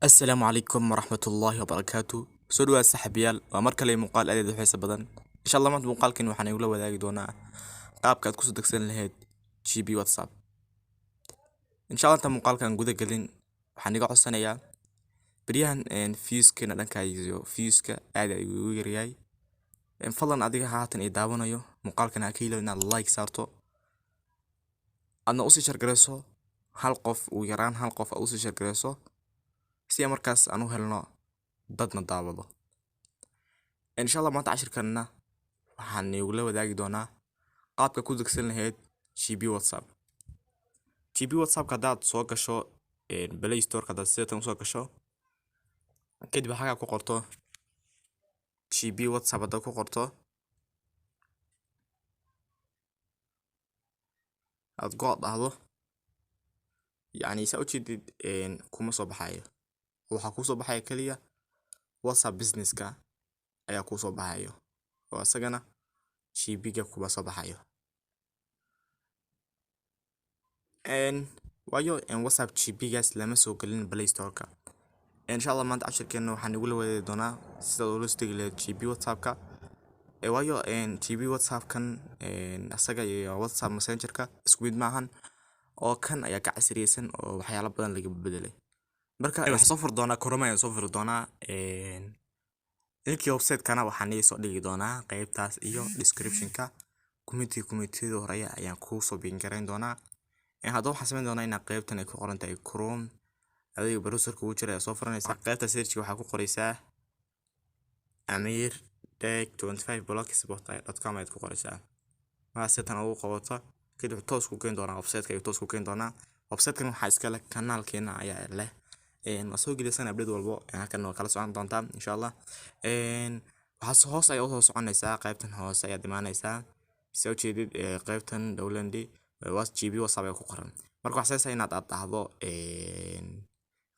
السلام عليكم ورحمة الله وبركاته. soo dhawaad saaxiibayaal waa mar kale muuqaal aad u xiiso badan. insha Allah maanta muuqaalkan waxaan igula wadaagi doonaa qaabka aad ku soo degsan lahayd GB WhatsApp. insha Allah ta muuqaalkan guda galin waxaan iga codsanayaa bariyahan fuse-kana dhankaayo fuse-ka aad ayuu u yaryahay. fadlan adiga haatan i daawanayo muuqaalkan ha ka ilaawin inaad like saarto adna u sii share gareyso hal qof uu yaraan hal qof u sii share gareyso si markaas aan u helno dadna daawado. insha Allah maanta cashirkanna waxaan igula wadaagi doonaa qaabka ku degsan lahayd GB WhatsApp. GB WhatsApp hadaad soo gasho Play Store hadaad sidan soo gasho kadib waxaa ku qorto GB WhatsApp hadaad ku qorto aad god ahdo yani saa u jeedid kuma soo baxayo waxa ku soo baxaya kaliya WhatsApp business-ka ayaa ku soo baxayo oo asagana GB-ga kuba soo baxayo. waayo WhatsApp GB-gaas lama soo galin Play Store-ka. insha Allah maanta cashirkeena waxaan igula wadaagi doonaa sida loo isticmaalo GB WhatsApp-ka. waayo GB WhatsApp-kan asaga iyo WhatsApp Messenger-ka isku mid maahan oo kan ayaa ka casriyeysan oo waxyaalo badan laga bedelay. marka waxaan soo fur doonaa Chrome ayaan soo fur doonaa linkii website-kana waxaan soo dhigi doonaa qaybtaas iyo description-ka community hore ayaan ku soo bin gareyn doonaa. hadda waxaan sameyn doonaa in qaybtan ay ku qoran tahay Chrome adiga browser-ka uu jira soo furanaysa qaybta search waxaa ku qoraysaa amir-25blogspot.com aad ku qoraysaa waa sidan ugu qabato kadib toos ku keen doonaa website-ka ay toos ku keen doonaa. website-kan waxaa iska leh kanaalkeena ayaa leh soo gelisan update walbo halkan waa kala socon doontaa insha Allah. waxaa hoos ay u soo soconaysaa qaybtan hoos ayaad imaanaysaa soo jeedid qaybtan dowlandi GB WhatsApp ay ku qoran. marka waxaa sayay inaad dhahdo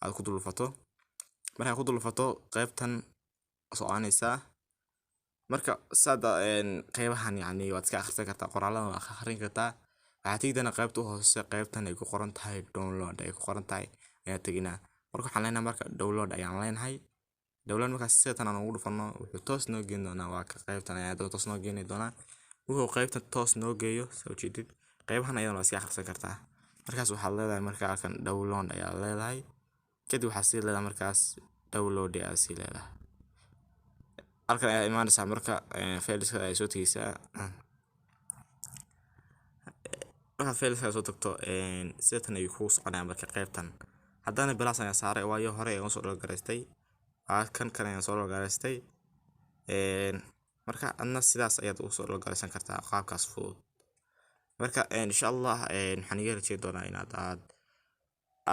aad ku dulfato marka ku dulfato qaybtan soconaysaa marka sada qaybahan yani waad iska akhrisan kartaa qoraalada waa akhrin kartaa. waxaa tigdana qaybta hoose qaybtan ay ku qoran tahay download ay ku qoran tahay ayaa taginaa. marka waxaan leenahay marka download ayaan leenahay download marka sidan aan ugu dhufano wuxuu toos noo geyn doonaa waa ka qaybtan ayaa toos noo geyn doonaa wuxuu qaybtan toos noo geeyo soo jeedid qaybahan ayaan waa iska akhrisan kartaa. markaas waxaad leedahay marka halkan download ayaa leedahay kadib waxaad sii leedahay markaas download ayaa sii leedahay halkan ayaa imaanaysaa marka files-ka ay soo tagaysaa marka files-ka soo tagto sidan ay ku soconayaan marka qaybtan haddana bilaas ayaan saaray waayo hore ayaan soo dhagaystay kan ayaan soo dhagaystay marka adna sidaas ayaad u soo dhagaysan kartaa qaabkaas fudud. marka insha Allah waxaan iga rajeyn doonaa inaad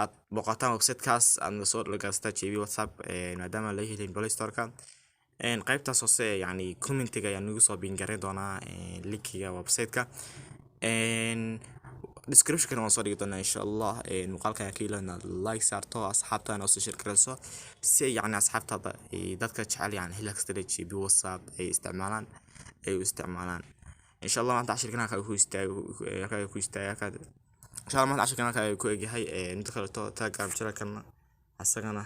aad boqotaan website-kaas aad soo dhagaystaa GB WhatsApp maadaama la helin Play Store-ka. qaybtaas hoose yani comment-ga ayaan ugu soo bin gareyn doonaa linkiga website-ka description-kana waan soo dhigi doonaa insha Allah. muuqaalkan ka ilaawina like saarto asxaabtaana oo soo share gareyso si yani asxaabtada dadka jecel yani heli kasta GB WhatsApp ay isticmaalaan insha Allah maanta cashirkana ka ku istaaga insha Allah maanta cashirkana ka ku egyahay mid kale to Telegram channel-kana asagana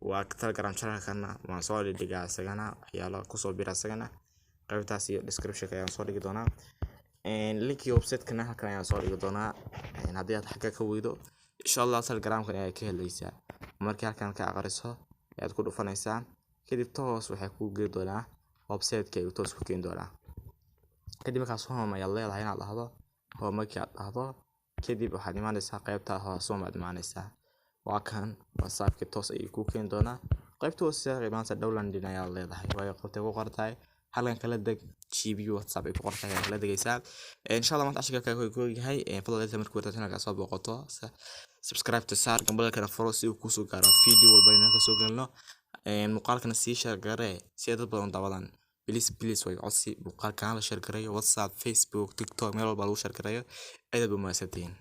waa Telegram channel-kana waan soo dhigaa asagana waxyaalo ku soo bira asagana qaybtaas iyo description-ka ayaan soo dhigi doonaa linki website-kana halkan ayaan soo dhigi doonaa haddii aad xagga ka weydo insha Allah Telegram-ka ayaa ka helaysaa markii halkan ka aqriso ayaad ku dhufanaysaa kadib toos waxay ku geey doonaa website-ka ay toos ku keen doonaa kadib markaas home ayaa leedahay inaad dhahdo home markii aad dhahdo kadib waxaad imaanaysaa qaybta hoose oo imaanaysaa waa kan WhatsApp-ka toos ay ku keen doonaa qaybta hoose qiimaha download ayaa leedahay waayo qaybta ku qortay halkan kala deg GB WhatsApp ay ku qortay kala degaysaa. insha Allah maanta cashirka ku yahay fadlan markii wada channel-ka soo boqoto subscribe to saar gambalka furo si uu ku soo gaaro video walba inaan ka soo galno muuqaalkana sii share garee si dad badan daawadaan please way codsi muuqaalkan la share gareeyo WhatsApp Facebook TikTok meel walba lagu share gareeyo aad ba mahadsantiin.